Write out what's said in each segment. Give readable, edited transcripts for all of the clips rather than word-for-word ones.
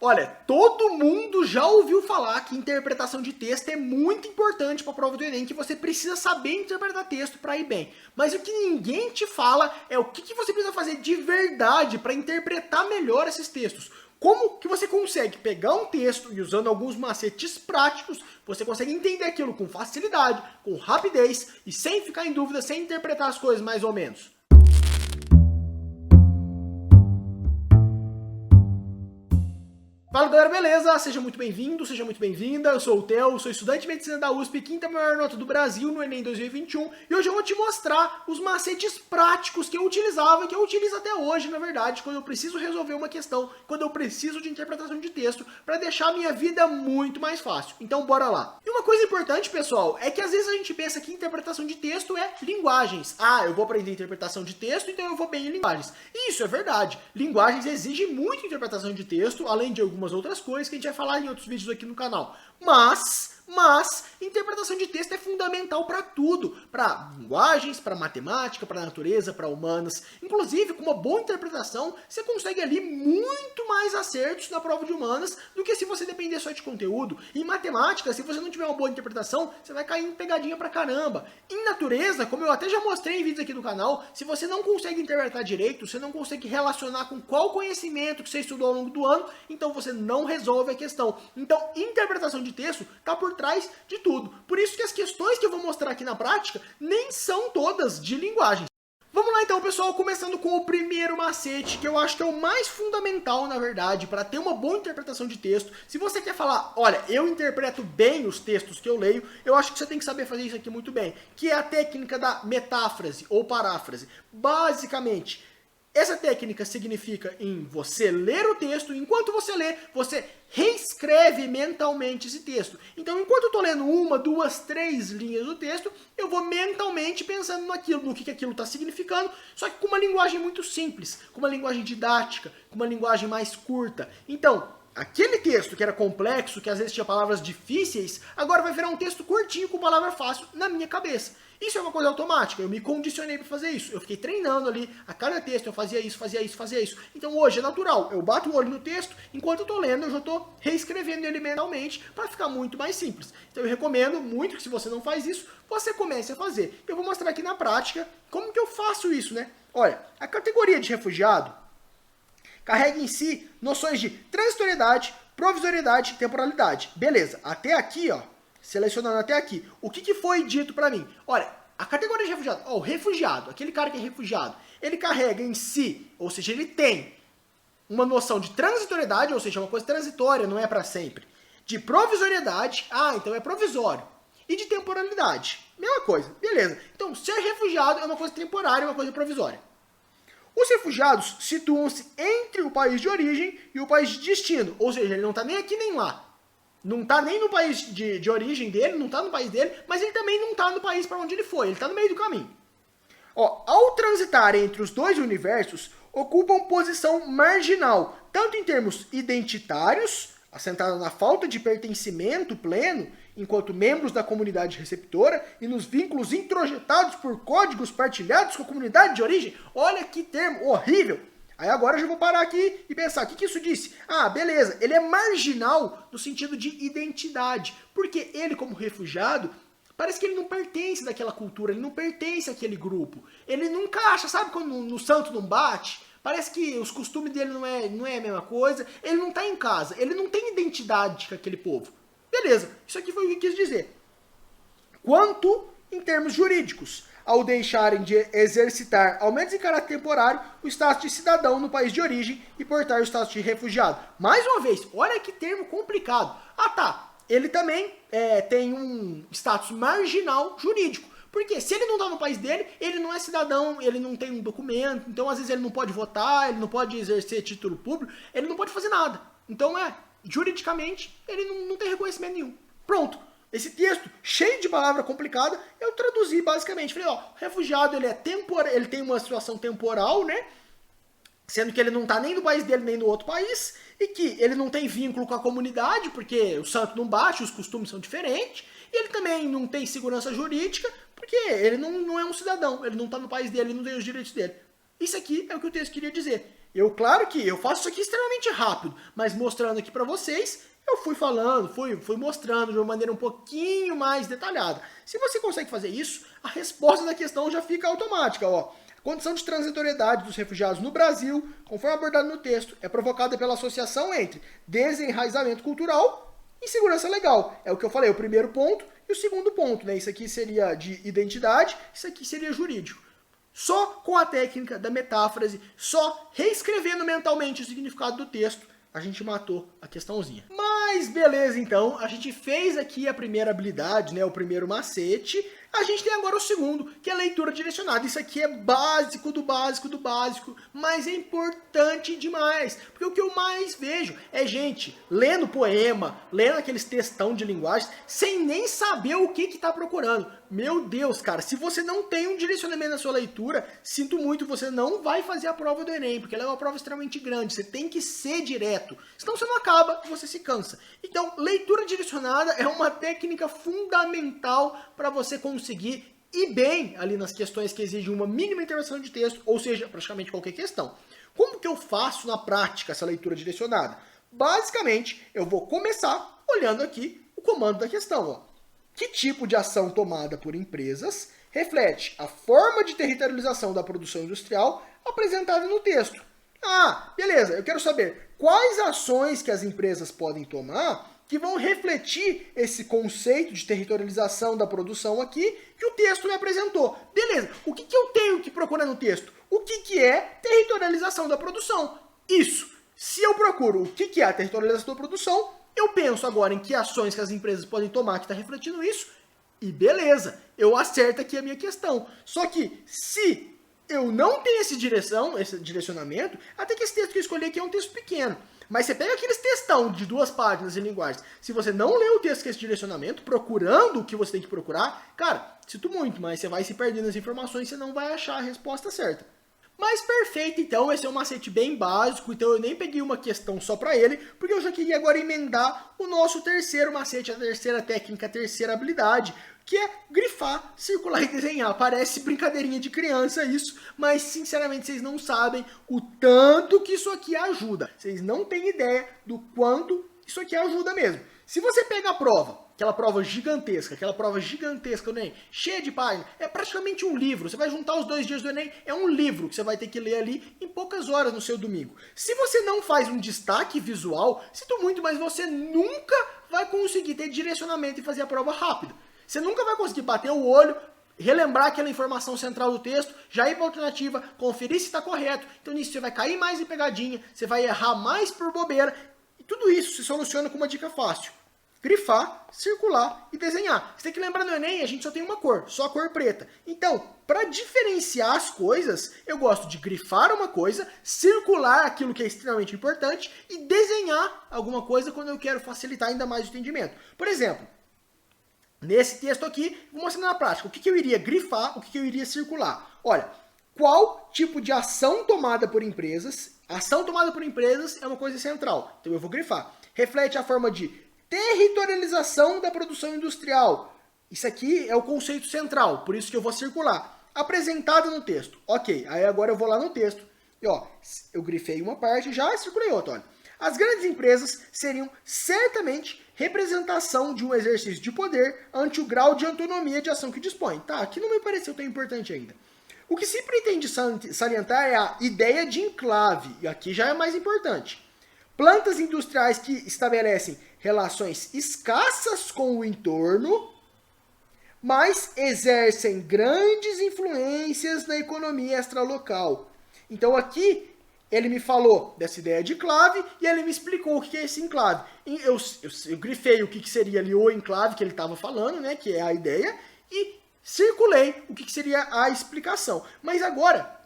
Olha, todo mundo já ouviu falar que interpretação de texto é muito importante para a prova do Enem, que você precisa saber interpretar texto para ir bem. Mas o que ninguém te fala é o que você precisa fazer de verdade para interpretar melhor esses textos. Como que você consegue pegar um texto e usando alguns macetes práticos, você consegue entender aquilo com facilidade, com rapidez e sem ficar em dúvida, sem interpretar as coisas mais ou menos. Fala galera, beleza? Seja muito bem-vindo, seja muito bem-vinda. Eu sou o Theo, sou estudante de medicina da USP, quinta maior nota do Brasil no Enem 2021. E hoje eu vou te mostrar os macetes práticos que eu utilizava e que eu utilizo até hoje, na verdade, quando eu preciso resolver uma questão, quando eu preciso de interpretação de texto, para deixar a minha vida muito mais fácil. Então bora lá. E uma coisa importante, pessoal, é que às vezes a gente pensa que interpretação de texto é linguagens. Ah, eu vou aprender interpretação de texto, então eu vou bem em linguagens. E isso é verdade. Linguagens exigem muito interpretação de texto, além de algumas outras coisas que a gente vai falar em outros vídeos aqui no canal. Mas interpretação de texto é fundamental para tudo, para linguagens, para matemática, para natureza, para humanas. Inclusive, com uma boa interpretação, você consegue ali muito mais acertos na prova de humanas do que se você depender só de conteúdo. Em matemática, se você não tiver uma boa interpretação, você vai cair em pegadinha pra caramba. Em natureza, como eu até já mostrei em vídeos aqui do canal, se você não consegue interpretar direito, você não consegue relacionar com qual conhecimento que você estudou ao longo do ano, então você não resolve a questão. Então, interpretação de texto está por trás de tudo. Por isso que as questões que eu vou mostrar aqui na prática nem são todas de linguagem. Vamos lá então, pessoal, começando com o primeiro macete, que eu acho que é o mais fundamental, na verdade, para ter uma boa interpretação de texto. Se você quer falar, olha, eu interpreto bem os textos que eu leio, eu acho que você tem que saber fazer isso aqui muito bem, que é a técnica da metáfrase ou paráfrase. Basicamente, essa técnica significa em você ler o texto, enquanto você lê, você reescreve mentalmente esse texto. Então, enquanto eu estou lendo uma, duas, três linhas do texto, eu vou mentalmente pensando naquilo, no que aquilo está significando, só que com uma linguagem muito simples, com uma linguagem didática, com uma linguagem mais curta. Então, aquele texto que era complexo, que às vezes tinha palavras difíceis, agora vai virar um texto curtinho com palavra fácil na minha cabeça. Isso é uma coisa automática, eu me condicionei para fazer isso. Eu fiquei treinando ali, a cada texto eu fazia isso, fazia isso, fazia isso. Então hoje é natural, eu bato o olho no texto, enquanto eu estou lendo, eu já estou reescrevendo ele mentalmente para ficar muito mais simples. Então eu recomendo muito que se você não faz isso, você comece a fazer. Eu vou mostrar aqui na prática como que eu faço isso, né? Olha, a categoria de refugiado carrega em si noções de transitoriedade, provisoriedade e temporalidade. Beleza, até aqui, ó. Selecionando até aqui, o que foi dito para mim? Olha, a categoria de refugiado, ó, o refugiado, aquele cara que é refugiado, ele carrega em si, ou seja, ele tem uma noção de transitoriedade, ou seja, uma coisa transitória, não é para sempre. De provisoriedade, então é provisório. E de temporalidade, mesma coisa, beleza. Então, ser refugiado é uma coisa temporária, uma coisa provisória. Os refugiados situam-se entre o país de origem e o país de destino, ou seja, ele não está nem aqui nem lá. Não está nem no país de origem dele, não está no país dele, mas ele também não está no país para onde ele foi, ele está no meio do caminho. Ó, ao transitar entre os dois universos, ocupam posição marginal, tanto em termos identitários, assentada na falta de pertencimento pleno, enquanto membros da comunidade receptora, e nos vínculos introjetados por códigos partilhados com a comunidade de origem. Olha que termo horrível! Aí agora eu já vou parar aqui e pensar, o que isso disse? Ah, beleza, ele é marginal no sentido de identidade, porque ele como refugiado, parece que ele não pertence daquela cultura, ele não pertence àquele grupo, ele não encaixa, sabe quando no santo não bate? Parece que os costumes dele não é a mesma coisa, ele não está em casa, ele não tem identidade com aquele povo. Beleza, isso aqui foi o que quis dizer. Quanto em termos jurídicos, ao deixarem de exercitar, ao menos em caráter temporário, o status de cidadão no país de origem e portar o status de refugiado. Mais uma vez, olha que termo complicado. Ah tá, ele também tem um status marginal jurídico. Porque se ele não está no país dele, ele não é cidadão, ele não tem um documento, então às vezes ele não pode votar, ele não pode exercer título público, ele não pode fazer nada. Então juridicamente, ele não tem reconhecimento nenhum. Pronto. Esse texto, cheio de palavra complicada, eu traduzi basicamente. Falei, ó, refugiado, ele tem uma situação temporal, né? Sendo que ele não tá nem no país dele, nem no outro país, e que ele não tem vínculo com a comunidade, porque o santo não bate, os costumes são diferentes, e ele também não tem segurança jurídica, porque ele não é um cidadão, ele não tá no país dele, ele não tem os direitos dele. Isso aqui é o que o texto queria dizer. Claro que eu faço isso aqui extremamente rápido, mas mostrando aqui para vocês, eu fui falando, fui mostrando de uma maneira um pouquinho mais detalhada. Se você consegue fazer isso, a resposta da questão já fica automática, ó. A condição de transitoriedade dos refugiados no Brasil, conforme abordado no texto, é provocada pela associação entre desenraizamento cultural e segurança legal. É o que eu falei, o primeiro ponto e o segundo ponto, né? Isso aqui seria de identidade, isso aqui seria jurídico. Só com a técnica da metáfrase, só reescrevendo mentalmente o significado do texto, a gente matou a questãozinha. Mas beleza, então, a gente fez aqui a primeira habilidade, né, o primeiro macete. A gente tem agora o segundo, que é a leitura direcionada. Isso aqui é básico do básico do básico, mas é importante demais. Porque o que eu mais vejo é gente lendo poema, lendo aqueles textão de linguagem, sem nem saber o que está procurando. Meu Deus, cara, se você não tem um direcionamento na sua leitura, sinto muito, você não vai fazer a prova do Enem, porque ela é uma prova extremamente grande, você tem que ser direto, senão você não acaba e você se cansa. Então, leitura direcionada é uma técnica fundamental para você conseguir ir bem ali nas questões que exigem uma mínima intervenção de texto, ou seja, praticamente qualquer questão. Como que eu faço na prática essa leitura direcionada? Basicamente, eu vou começar olhando aqui o comando da questão, ó. Que tipo de ação tomada por empresas reflete a forma de territorialização da produção industrial apresentada no texto? Ah, beleza, eu quero saber quais ações que as empresas podem tomar que vão refletir esse conceito de territorialização da produção aqui que o texto me apresentou. Beleza, o que eu tenho que procurar no texto? O que é territorialização da produção? Isso. Se eu procuro o que é a territorialização da produção, eu penso agora em que ações que as empresas podem tomar que está refletindo isso, e beleza, eu acerto aqui a minha questão. Só que se eu não tenho esse direcionamento, até que esse texto que eu escolhi aqui é um texto pequeno. Mas você pega aqueles textão de 2 páginas em linguagens, se você não lê o texto com esse direcionamento, procurando o que você tem que procurar, cara, sinto muito, mas você vai se perdendo nas informações e você não vai achar a resposta certa. Mas perfeito, então, esse é um macete bem básico, então eu nem peguei uma questão só para ele, porque eu já queria agora emendar o nosso terceiro macete, a terceira técnica, a terceira habilidade, que é grifar, circular e desenhar. Parece brincadeirinha de criança isso, mas sinceramente vocês não sabem o tanto que isso aqui ajuda. Vocês não têm ideia do quanto isso aqui ajuda mesmo. Se você pega a prova, aquela prova gigantesca do Enem, cheia de páginas, é praticamente um livro. Você vai juntar os 2 dias do Enem, é um livro que você vai ter que ler ali em poucas horas no seu domingo. Se você não faz um destaque visual, sinto muito, mas você nunca vai conseguir ter direcionamento e fazer a prova rápida. Você nunca vai conseguir bater o olho, relembrar aquela informação central do texto, já ir para a alternativa, conferir se está correto. Então nisso você vai cair mais em pegadinha, você vai errar mais por bobeira. E tudo isso se soluciona com uma dica fácil. Grifar, circular e desenhar. Você tem que lembrar no Enem, a gente só tem uma cor, só a cor preta. Então, para diferenciar as coisas, eu gosto de grifar uma coisa, circular aquilo que é extremamente importante e desenhar alguma coisa quando eu quero facilitar ainda mais o entendimento. Por exemplo, nesse texto aqui, vou mostrar na prática o que eu iria grifar, o que eu iria circular. Olha, qual tipo de ação tomada por empresas? Ação tomada por empresas é uma coisa central, então eu vou grifar. Reflete a forma de territorialização da produção industrial. Isso aqui é o conceito central, por isso que eu vou circular. Apresentada no texto. Ok, aí agora eu vou lá no texto. E ó, eu grifei uma parte já e circulei outra. Olha. As grandes empresas seriam certamente representação de um exercício de poder ante o grau de autonomia de ação que dispõe. Tá, aqui não me pareceu tão importante ainda. O que se pretende salientar é a ideia de enclave, e aqui já é mais importante. Plantas industriais que estabelecem relações escassas com o entorno, mas exercem grandes influências na economia extralocal. Então aqui ele me falou dessa ideia de enclave e ele me explicou o que é esse enclave. Eu grifei o que seria ali o enclave que ele estava falando, né, que é a ideia, e circulei o que seria a explicação. Mas agora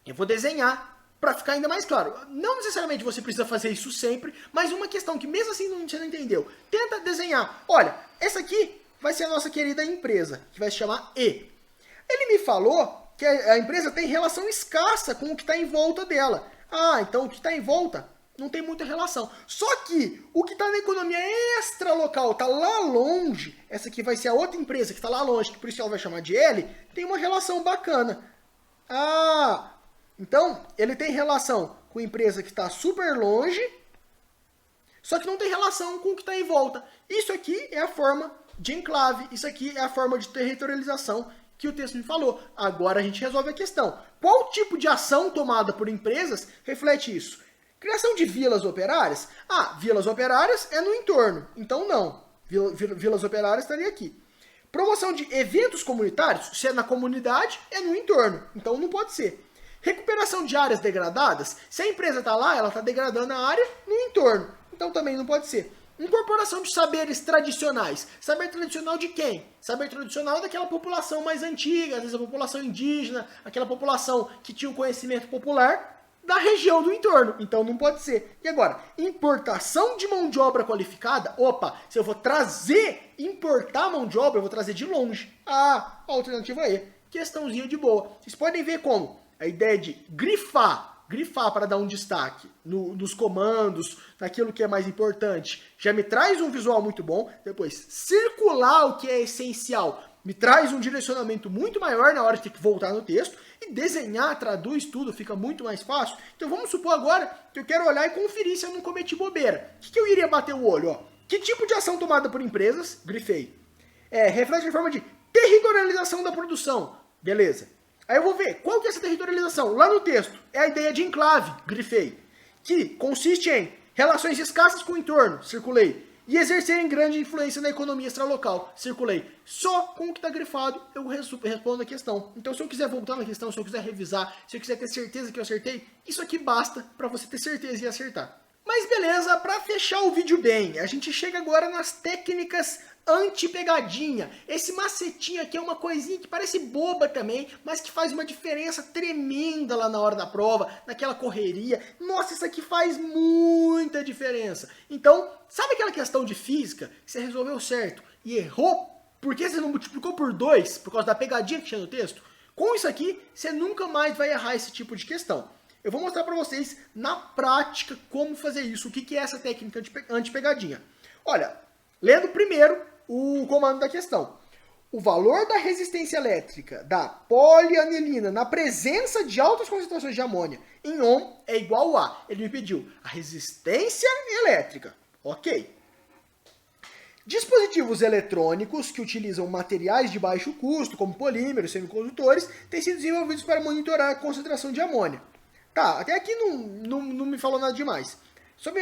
eu vou desenhar para ficar ainda mais claro. Não necessariamente você precisa fazer isso sempre, mas uma questão que mesmo assim você não entendeu. Tenta desenhar. Olha, essa aqui vai ser a nossa querida empresa, que vai se chamar E. Ele me falou que a empresa tem relação escassa com o que está em volta dela. Ah, então o que está em volta não tem muita relação. Só que o que está na economia extralocal, está lá longe, essa aqui vai ser a outra empresa que está lá longe, que por isso ela vai chamar de L, tem uma relação bacana. Ah, então ele tem relação com empresa que está super longe, só que não tem relação com o que está em volta. Isso aqui é a forma de enclave, isso aqui é a forma de territorialização que o texto me falou. Agora a gente resolve a questão. Qual tipo de ação tomada por empresas reflete isso? Criação de vilas operárias? Ah, vilas operárias é no entorno, então não. Vilas operárias estaria aqui. Promoção de eventos comunitários? Se é na comunidade, é no entorno, então não pode ser. Recuperação de áreas degradadas? Se a empresa está lá, ela está degradando a área no entorno, então também não pode ser. Incorporação de saberes tradicionais. Saber tradicional de quem? Saber tradicional daquela população mais antiga, às vezes a população indígena, aquela população que tinha o conhecimento popular da região do entorno. Então não pode ser. E agora, importação de mão de obra qualificada? Opa, se eu vou importar mão de obra, eu vou trazer de longe. Ah, a alternativa é questãozinha de boa. Vocês podem ver como a ideia de grifar para dar um destaque nos comandos, naquilo que é mais importante, já me traz um visual muito bom. Depois, circular o que é essencial, me traz um direcionamento muito maior na hora de ter que voltar no texto. E desenhar, traduz tudo, fica muito mais fácil. Então vamos supor agora que eu quero olhar e conferir se eu não cometi bobeira. O que eu iria bater o olho? Ó? Que tipo de ação tomada por empresas? Grifei. Reflete a forma de territorialização da produção. Beleza. Aí eu vou ver, qual que é essa territorialização? Lá no texto, é a ideia de enclave, grifei, que consiste em relações escassas com o entorno, circulei, e exercerem grande influência na economia extralocal, circulei. Só com o que está grifado eu respondo a questão. Então se eu quiser voltar na questão, se eu quiser revisar, se eu quiser ter certeza que eu acertei, isso aqui basta para você ter certeza e acertar. Mas beleza, para fechar o vídeo bem, a gente chega agora nas técnicas anti-pegadinha. Esse macetinho aqui é uma coisinha que parece boba também, mas que faz uma diferença tremenda lá na hora da prova, naquela correria. Nossa, isso aqui faz muita diferença. Então, sabe aquela questão de física que você resolveu certo e errou? Por que você não multiplicou por 2 por causa da pegadinha que tinha no texto? Com isso aqui, você nunca mais vai errar esse tipo de questão. Eu vou mostrar para vocês, na prática, como fazer isso. O que é essa técnica anti-pegadinha? Olha, lendo primeiro o comando da questão. O valor da resistência elétrica da polianilina na presença de altas concentrações de amônia em Ohm é igual a... Ele me pediu a resistência elétrica. Ok. Dispositivos eletrônicos que utilizam materiais de baixo custo, como polímeros, semicondutores, têm sido desenvolvidos para monitorar a concentração de amônia. Tá, até aqui não me falou nada demais.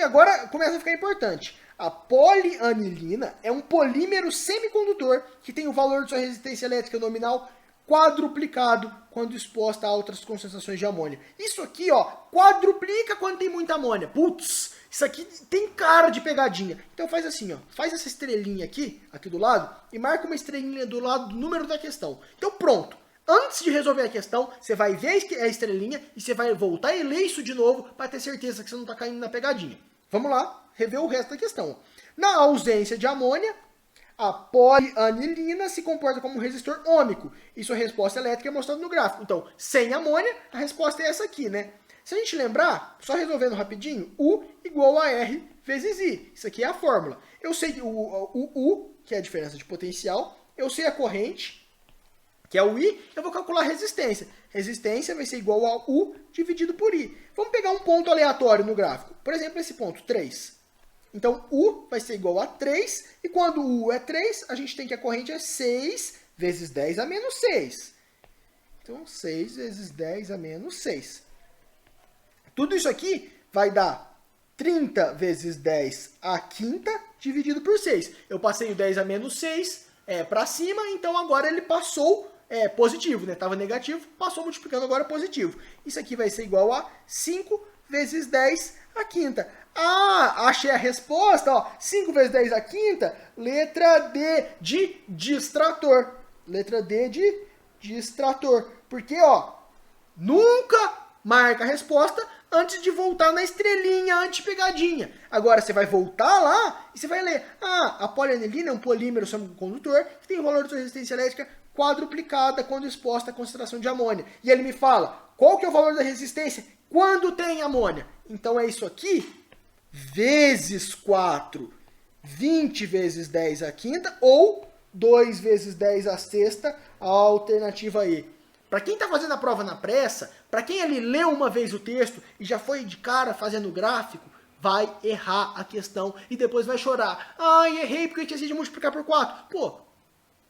Agora começa a ficar importante. A polianilina é um polímero semicondutor que tem o valor de sua resistência elétrica nominal quadruplicado quando exposta a altas concentrações de amônia. Isso aqui, ó, quadruplica quando tem muita amônia. Putz, isso aqui tem cara de pegadinha. Então faz assim, ó, faz essa estrelinha aqui do lado, e marca uma estrelinha do lado do número da questão. Então pronto. Antes de resolver a questão, você vai ver a estrelinha e você vai voltar e ler isso de novo para ter certeza que você não está caindo na pegadinha. Vamos lá, rever o resto da questão. Na ausência de amônia, a polianilina se comporta como um resistor ômico. E sua resposta elétrica é mostrada no gráfico. Então, sem amônia, a resposta é essa aqui, né? Se a gente lembrar, só resolvendo rapidinho, U igual a R vezes I. Isso aqui é a fórmula. Eu sei o U, que é a diferença de potencial, eu sei a corrente, que é o I, eu vou calcular a resistência. Resistência vai ser igual a U dividido por I. Vamos pegar um ponto aleatório no gráfico. Por exemplo, esse ponto, 3. Então, U vai ser igual a 3, e quando U é 3, a gente tem que a corrente é 6 vezes 10 a menos 6. Então, 6 vezes 10 a menos 6. Tudo isso aqui vai dar 30 vezes 10 a quinta dividido por 6. Eu passei o 10 a menos 6 para cima, então agora ele passou positivo, né? Estava negativo, passou multiplicando agora positivo. Isso aqui vai ser igual a 5 vezes 10 a quinta. Ah, achei a resposta, ó. 5 vezes 10 a quinta, letra D de distrator. Letra D de distrator. Porque, ó, nunca marca a resposta antes de voltar na estrelinha anti-pegadinha. Agora você vai voltar lá e você vai ler. Ah, a polianilina é um polímero semicondutor que tem o valor de sua resistência elétrica quadruplicada quando exposta à concentração de amônia. E ele me fala, qual que é o valor da resistência quando tem amônia? Então é isso aqui, vezes 4, 20 vezes 10 a quinta, ou 2 vezes 10 a sexta, a alternativa E. Para quem está fazendo a prova na pressa, para quem ali leu uma vez o texto e já foi de cara fazendo o gráfico, vai errar a questão e depois vai chorar. Ai, errei porque eu esqueci de multiplicar por 4. Pô,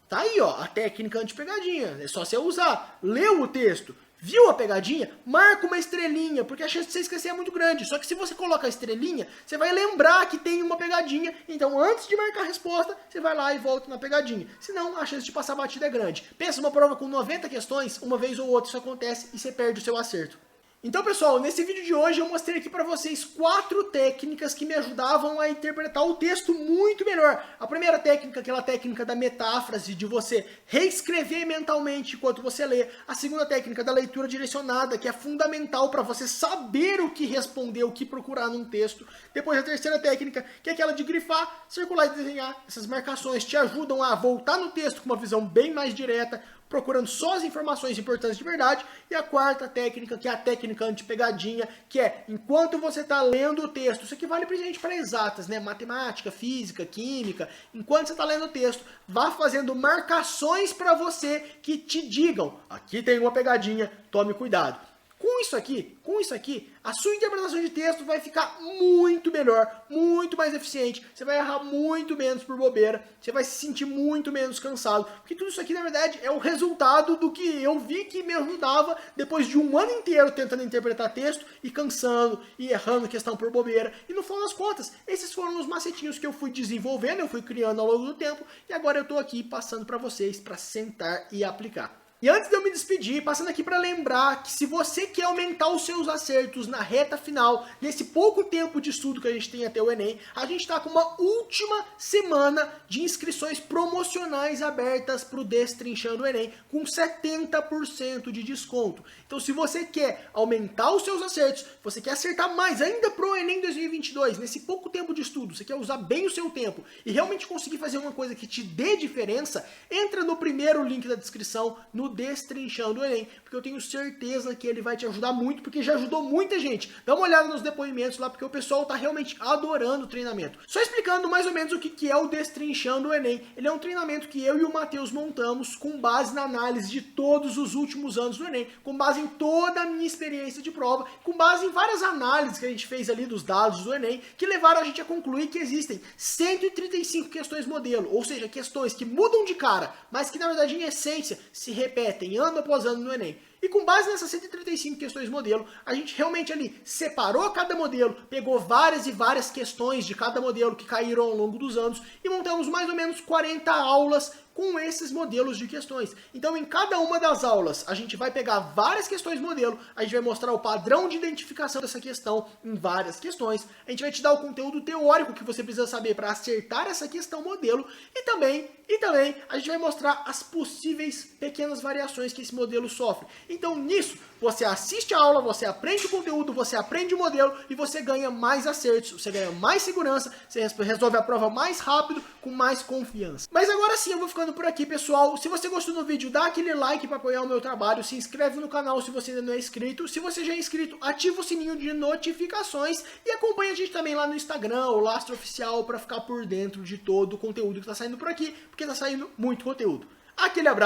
tá aí, ó, a técnica anti-pegadinha. É só você usar. Leu o texto, viu a pegadinha? Marca uma estrelinha, porque a chance de você esquecer é muito grande. Só que se você coloca a estrelinha, você vai lembrar que tem uma pegadinha. Então, antes de marcar a resposta, você vai lá e volta na pegadinha. Senão, a chance de passar batida é grande. Pensa uma prova com 90 questões, uma vez ou outra isso acontece e você perde o seu acerto. Então, pessoal, nesse vídeo de hoje eu mostrei aqui para vocês 4 técnicas que me ajudavam a interpretar o texto muito melhor. A primeira técnica, aquela técnica da metáfrase, de você reescrever mentalmente enquanto você lê. A segunda técnica da leitura direcionada, que é fundamental para você saber o que responder, o que procurar num texto. Depois a terceira técnica, que é aquela de grifar, circular e desenhar. Essas marcações te ajudam a voltar no texto com uma visão bem mais direta, procurando só as informações importantes de verdade. E a quarta técnica, que é a técnica anti-pegadinha, que é, enquanto você está lendo o texto, isso aqui vale principalmente para exatas, né? Matemática, física, química. Enquanto você está lendo o texto, vá fazendo marcações para você que te digam, aqui tem uma pegadinha, tome cuidado. Com isso aqui, a sua interpretação de texto vai ficar muito melhor, muito mais eficiente, você vai errar muito menos por bobeira, você vai se sentir muito menos cansado, porque tudo isso aqui, na verdade, é o resultado do que eu vi que me ajudava depois de um ano inteiro tentando interpretar texto e cansando e errando questão por bobeira. E no final das contas, esses foram os macetinhos que eu fui desenvolvendo, eu fui criando ao longo do tempo, e agora eu estou aqui passando para vocês para sentar e aplicar. E antes de eu me despedir, passando aqui para lembrar que se você quer aumentar os seus acertos na reta final, nesse pouco tempo de estudo que a gente tem até o Enem, a gente está com uma última semana de inscrições promocionais abertas para o Destrinchando o Enem, com 70% de desconto. Então se você quer aumentar os seus acertos, você quer acertar mais ainda para o Enem 2022, nesse pouco tempo de estudo, você quer usar bem o seu tempo e realmente conseguir fazer uma coisa que te dê diferença, entra no primeiro link da descrição, no Destrinchando o Enem, porque eu tenho certeza que ele vai te ajudar muito, porque já ajudou muita gente. Dá uma olhada nos depoimentos lá, porque o pessoal tá realmente adorando o treinamento. Só explicando mais ou menos o que é o Destrinchando o Enem. Ele é um treinamento que eu e o Matheus montamos com base na análise de todos os últimos anos do Enem, com base em toda a minha experiência de prova, com base em várias análises que a gente fez ali dos dados do Enem, que levaram a gente a concluir que existem 135 questões modelo, ou seja, questões que mudam de cara, mas que na verdade em essência se repetem ano após ano no Enem. E com base nessas 135 questões modelo, a gente realmente ali separou cada modelo, pegou várias e várias questões de cada modelo que caíram ao longo dos anos e montamos mais ou menos 40 aulas com esses modelos de questões. Então em cada uma das aulas a gente vai pegar várias questões modelo, a gente vai mostrar o padrão de identificação dessa questão em várias questões, a gente vai te dar o conteúdo teórico que você precisa saber para acertar essa questão modelo e também a gente vai mostrar as possíveis pequenas variações que esse modelo sofre. Então nisso, você assiste a aula, você aprende o conteúdo, você aprende o modelo e você ganha mais acertos, você ganha mais segurança, você resolve a prova mais rápido, com mais confiança. Mas agora sim, eu vou ficando por aqui, pessoal. Se você gostou do vídeo, dá aquele like para apoiar o meu trabalho, se inscreve no canal se você ainda não é inscrito. Se você já é inscrito, ativa o sininho de notificações e acompanha a gente também lá no Instagram, o Lastro Oficial, para ficar por dentro de todo o conteúdo que está saindo por aqui, porque está saindo muito conteúdo. Aquele abraço.